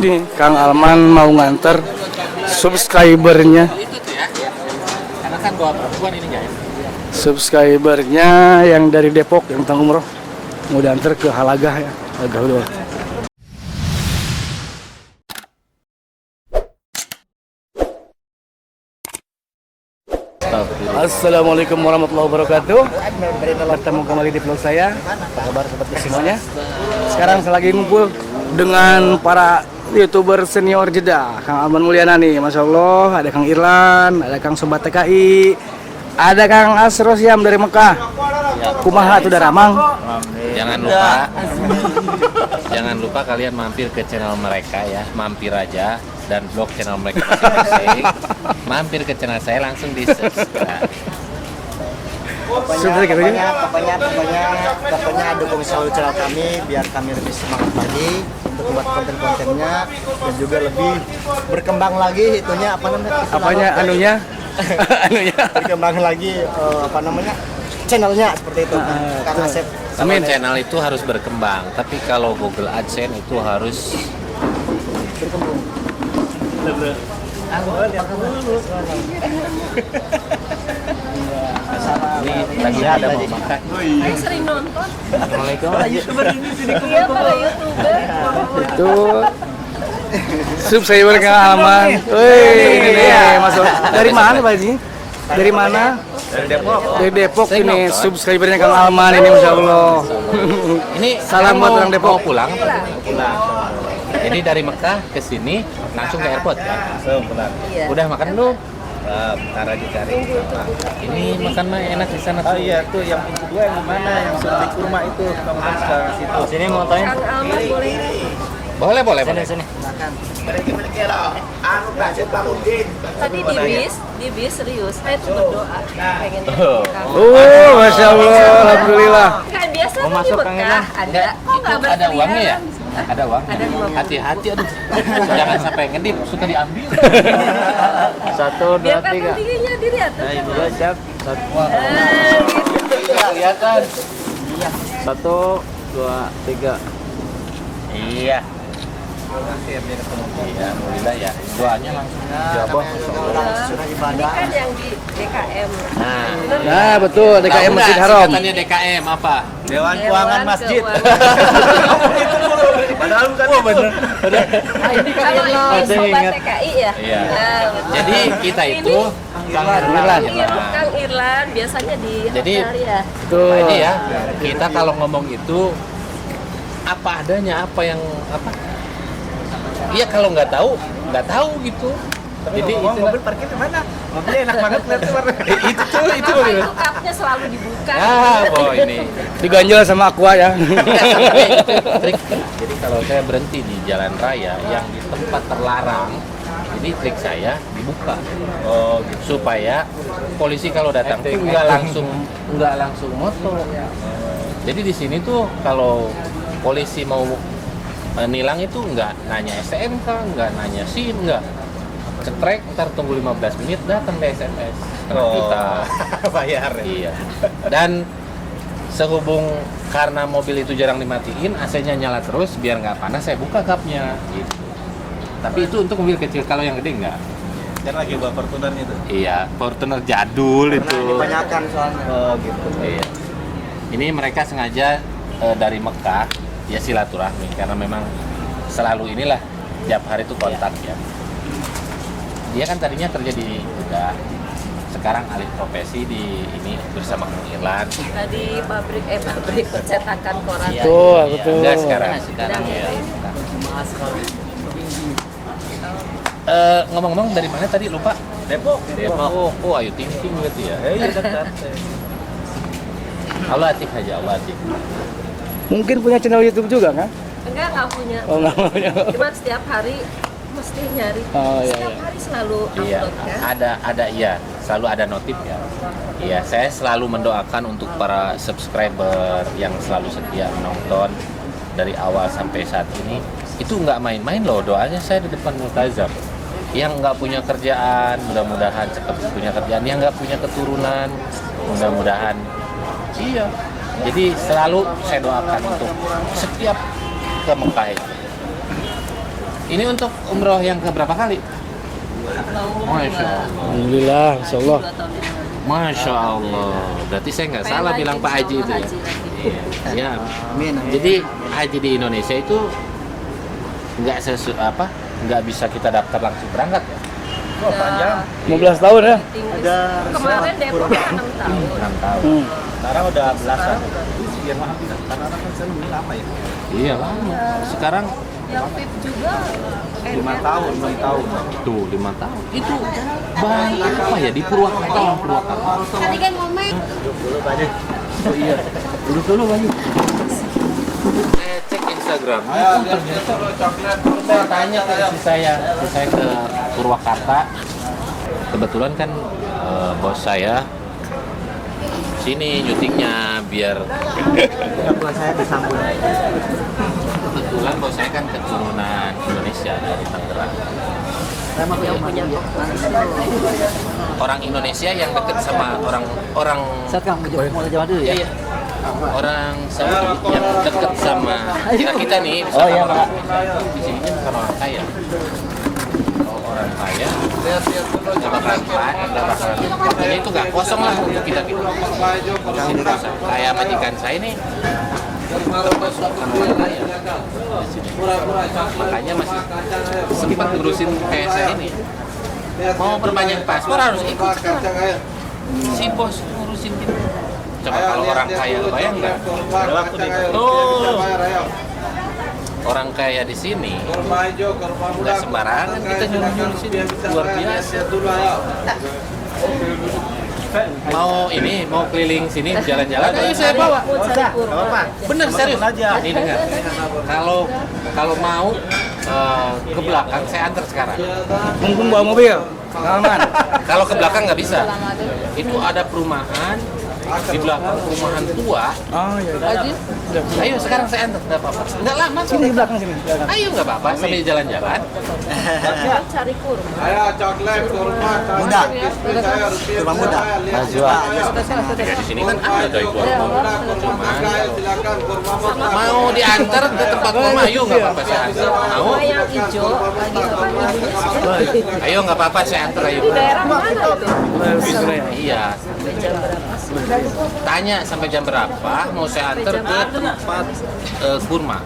Nih, Kang Alman mau nganter subscribernya. Itu tuh ya. Karena kan gua perempuan ini guys. Subscribernya yang dari Depok yang tanggung umroh mau diantar ke Halagah ya. Halagah udah. Assalamualaikum warahmatullahi wabarakatuh. Bertemu kembali di vlog saya. Apa kabar sobat semuanya? Sekarang saya lagi ngumpul dengan para YouTuber senior Jeddah. Kang Alman Mulyana nih, Masya Allah. Ada Kang Irlan, ada Kang Sobat TKI, ada Kang Asrosiam dari Mekah. Kumaha tuh Daramang. Jangan lupa kalian mampir ke channel mereka ya, mampir aja dan blog channel mereka masing-masing. Mampir ke channel saya langsung di subscribe. Pokoknya dukung selalu channel kami biar kami lebih semangat lagi untuk membuat konten-kontennya dan juga lebih berkembang lagi itunya anunya berkembang lagi channelnya seperti itu. Kang Asep. Amin. Channel itu harus berkembang, tapi kalau Google AdSense itu harus berkembang. Ini lagi ada mau makan. Saya sering nonton. Assalamualaikum. Iya, para YouTuber. Itu subscriber Kang Alman. Wih, ini masuk. Dari mana Pak Haji? Dari mana? Dari Depok. Dari Depok ini subscribernya Kang Alman ini, Masya Allah. Ini Salam buat orang Depok. Mau pulang. Jadi dari Mekah ke sini langsung ke airport ya. Pulang. Iya. Udah makan belum? Bentar lagi cari. Ini makan mah enak di sana Oh tuh. iya tuh yang kedua yang mana yang sudah kurma itu kamu kan sekarang situ. Sini mau tanya. Kang Alman boleh. Boleh. Sini. Makan. Tadi di bis serius. Saya tuh berdoa pengen Kang. Masya Allah, Alhamdulillah. Kan biasa Mau kan di masuk, Kang Mekah ada. Kok nggak Itu ada uangnya ya? berkeliaran? Ada uang. Ada 50. Hati-hati aduh. Jangan sampai ngedip suka diambil. 1, 2, Biar 3. kan tingginya diri atau Iya siap. 1, Kelihatan. 2, 3. Iya. Iya, alhamdulillah ya. Doanya langsung dijawab. Ini kan yang di DKM. Nah, betul, DKM Masjid Haram. Katanya DKM apa? Dewan Keuangan Masjid. Padahal bukan. Oh, bener. Kalau ini sobat TKI ya. Iya. Nah, betul. Jadi kita itu Kang Irlan biasanya di Jadi, hotel ya. Tuh. Ini ya, kita kalau ngomong itu apa adanya, apa yang apa? Iya, kalau nggak tahu gitu. Jadi mobil parkir di mana? Mobilnya enak banget lihat warna. itu Apa itu cupnya selalu dibuka? ini. Diganjel sama Aqua ya. Trik. Jadi kalau saya berhenti di jalan raya yang di tempat terlarang, jadi trik saya dibuka. Oh, gitu. Supaya polisi kalau datang tuh nggak langsung moto. Jadi di sini tuh kalau polisi mau nilang itu nggak nanya STNK, nggak nanya SIM, nggak cetrek, ntar tunggu 15 menit datang di SMS kita Bayar. iya. Dan sehubung karena mobil itu jarang dimatiin, AC-nya nyala terus biar nggak panas, saya buka kapnya gitu. Tapi itu untuk mobil kecil, kalau yang gede nggak. Dan lagi bawa Fortuner itu. Iya, Fortuner jadul itu. Kebanyakan soalnya. Oh gitu. Iya. Ini mereka sengaja dari Mekah ya silaturahmi karena memang selalu inilah tiap hari itu kontak ya. Dia kan tadinya kerja di Jeddah, sekarang alih profesi di ini bersama Kang Irlan. Tadi pabrik percetakan koran. Iya, Betul, iya. betul. Enggak sekarang ya. Ngomong-ngomong dari mana tadi lupa? Depok. Oh, Ayu Ting Ting berarti ya. Iya dekat. Allah Atik aja, Allah Atik. Mungkin punya channel YouTube juga kan? Enggak punya. Oh, nggak punya. Cuma setiap hari mesti nyari. Oh, iya, Setiap iya. hari selalu Iya, upload kan. ada iya, selalu ada notif ya. Iya, saya selalu mendoakan untuk para subscriber yang selalu setia menonton dari awal sampai saat ini. Itu nggak main-main loh doanya saya di depan multazam. Yang nggak punya kerjaan, mudah-mudahan cepat punya kerjaan. Yang nggak punya keturunan, mudah-mudahan. Iya. Jadi selalu saya doakan untuk setiap ke Mekah itu. Ini untuk umroh yang keberapa kali? Masya Allah. Alhamdulillah, insya Allah. 2 tahun yang lalu. Masya Allah. Berarti saya nggak Pengen salah lagi, bilang Pak insya Haji Allah itu ya. haji lagi. Iya. Amin, amin. Jadi haji di Indonesia itu nggak bisa kita daftar langsung berangkat ya? Udah 15 tahun ya? tinggi. Ada Kemarin Depok kan 6 tahun. 6 tahun. sekarang udah belasan. Iya lama. Sekarang Yang VIP juga 5 tahun, 6 tahun. tuh 5 tahun. Itu bahan apa ya di Purwakarta? Tadi kan ngomong. Duduk dulu Bayu. Saya cek Instagram. Saya tanya ke istri saya ke Purwakarta. Kebetulan kan bos saya sini syutingnya biar Saya disambung. kebetulan bos saya kan keturunan Indonesia dari Tangerang. Yang punya Orang Indonesia yang dekat sama orang Iya, orang Saudi yang dekat sama kita nih. Oh, iya, Pak. Di sini bukan orang kaya. Kalau orang kaya nggak bakalan waktunya itu nggak kosong lah untuk kita gitu. Kalau sini kosong. Kayak majikan saya nih bukan orang kaya. Makanya masih sempat ngurusin kayak saya ini. Mau perpanjang paspor harus ikut sekarang. Si bos ngurusin gitu. Coba kalau orang kaya, bayang nggak? Tuh, orang kaya di sini nggak sembarangan kita nyuruh sini, luar biasa. Mau keliling sini jalan-jalan, ayo saya bawa. Bener serius aja. Ini dengar. Kalau mau ke belakang saya antar sekarang. Mumpung bawa mobil, aman. Kalau ke belakang nggak bisa. Itu ada perumahan di belakang perumahan tua. Oh iya. Ayo sekarang saya antar, nggak apa-apa. Nggak lama sih. Sini di belakang sini. Ayo nggak apa-apa sambil jalan-jalan. cari kurma. Muda. Kurma muda. Najwa. Ya di sini kan ada itu. Cuman mau diantar ke tempat kurma, ayo nggak apa-apa saya antar. Mau? Kurma yang hijau lagi kapan ibunya? Ayo nggak apa-apa saya antar ayo. Di daerah mana itu? Iya. Sampai jam berapa sih? Tanya sampai jam berapa mau saya antar ke tempat kurma.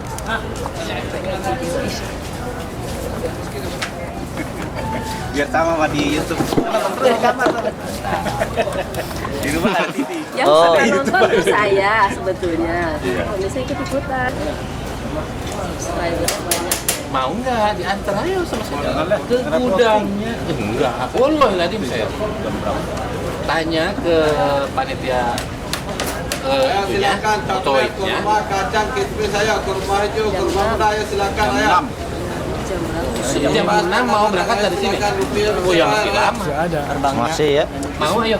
Biar sama sama di YouTube. Di rumah ada TV. Yang suka nonton tuh saya sebetulnya. Kalau saya ikut-ikutan. Subscriber banyak. Mau nggak diantar ayo sama saya ke gudangnya? Enggak, boleh lagi bisa ya. Tanya ke panitia itunya, otoidnya. Kacang kismis saya, kurma hijau, kurma muda, ayo silakan ayam. Jam 6 mau berangkat dari sini. Oh ya masih lama. Masih ya? Mau ayo.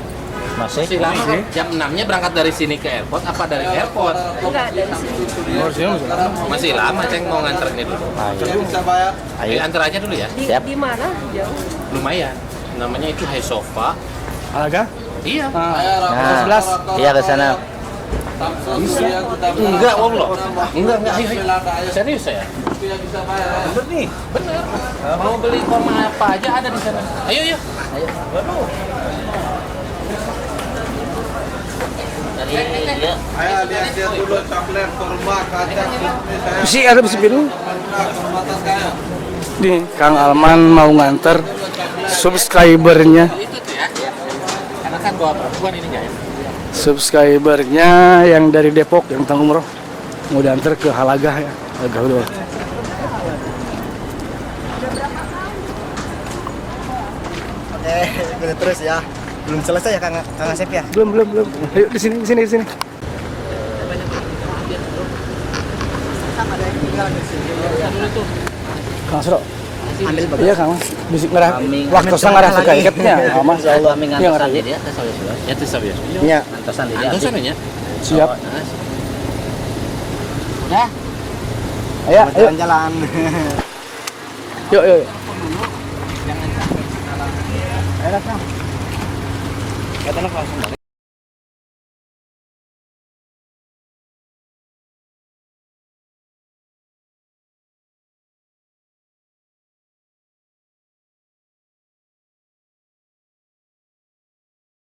Masih. Masih lama kan? Jam 6-nya berangkat dari sini ke airport apa dari airport? Enggak dari sini. Masih lama, Ceng mau nganterin dulu. Bisa bayar. Ayo antar aja dulu ya. Di mana? Jauh. Lumayan. Namanya itu Hai Sofa. Alaga? Iya. Nah, 11. iya ke sana. Enggak, Allah. Enggak, ayo. Serius saya. Bisa bayar. Bener nih. Bener. Mau beli kurma apa aja ada di sana. Ayo, yuk. Ayo lihat dulu coklat, kurma, kacang kismis saya. Besi ada besi biru. Kurma tas saya. Nih, Kang Alman mau nganter subscribernya. Itu tuh ya. Karena kan bawa perempuan ini enggak ya. Subscribernya yang dari Depok yang tanggung umroh mau diantar ke Halaga ya. Halaga dulu. Oke, terus ya. Belum selesai ya Kang Asep ya? Belum. Ayo di sini. Kang Sro. Ambil bagus. Iya Kang, bisik ngarah. Waktu sang ngarah suka ikatnya. Oh, Masya Allah. Iya ngarah. Ya itu sabi ya. Iya. Antosan ya. Siap. Ya. Ayo. Jalan-jalan. Yuk. Enak Kang. Kata langsung balik.